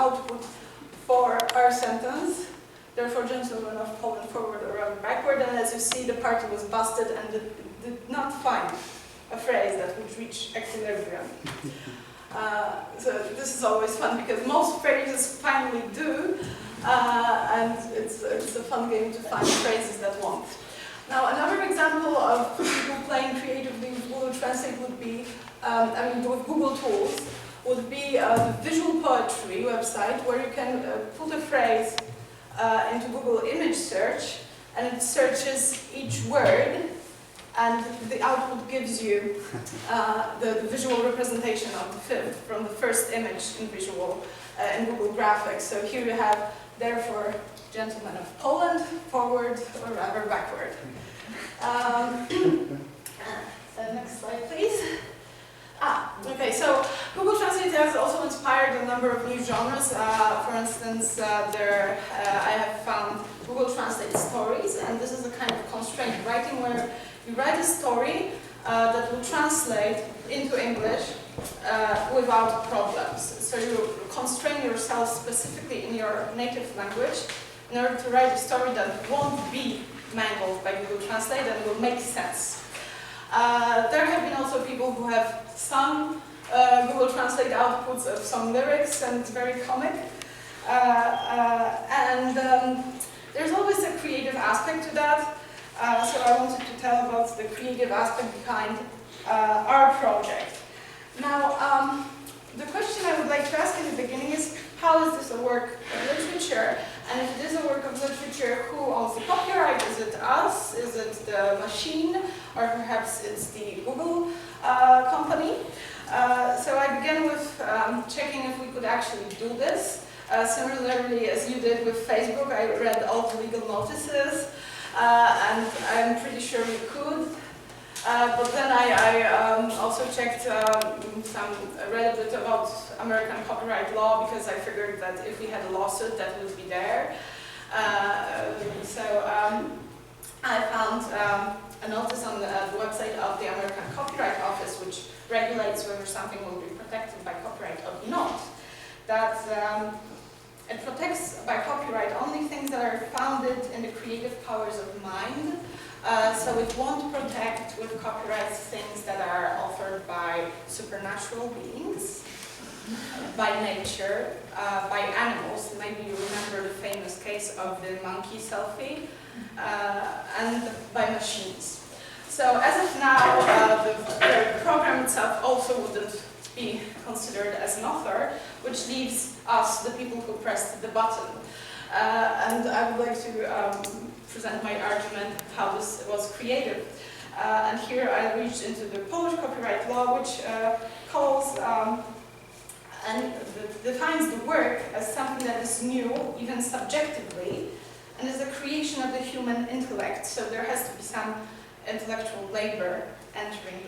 output for our sentence. Therefore, gentlemen of Poland forward or rather backward. And as you see, the party was busted and did not find a phrase that would reach equilibrium. So this is always fun because most phrases finally do, and it's a fun game to find phrases that won't. Now, another example of people playing creatively with Google Translate would be, with Google Tools, would be the Visual Poetry website where you can put a phrase into Google image search, and it searches each word, and the output gives you the visual representation of from the first image in in Google Graphics. So here you have, therefore, gentlemen of Poland, forward or rather backward. Next slide, please. Okay, so Google Translate has also inspired a number of new genres. For instance, I have found Google Translate stories, and this is a kind of constrained writing where you write a story that will translate into English without problems. So you constrain yourself specifically in your native language in order to write a story that won't be mangled by Google Translate and will make sense. There have been also people who have sung Google Translate outputs of some lyrics, and it's very comic. There's always a creative aspect to that. So I wanted to tell about the creative aspect behind our project. Now, the question I would like to ask in the beginning is, how is this a work of literature? And if it is a work of literature, who owns the copyright? Is it us? Is it the machine? Or perhaps it's the Google company? So I began with checking if we could actually do this. Similarly, as you did with Facebook, I read all the legal notices, and I'm pretty sure we could. But then I also checked read a bit about American copyright law, because I figured that if we had a lawsuit, that would be there. I found a notice on the website of the American Copyright Office, which regulates whether something will be protected by copyright or not. That it protects by copyright only things that are founded in the creative powers of mind. So it won't protect with copyright things that are offered by supernatural beings, by nature, by animals. Maybe you remember the famous case of the monkey selfie, and by machines. So as of now, the program itself also wouldn't be considered as an author, which leaves us, the people who pressed the button. And I would like to present my argument of how this was created. And here I reached into the Polish copyright law, which calls and defines the work as something that is new, even subjectively, and is a creation of the human intellect. So there has to be some intellectual labor entering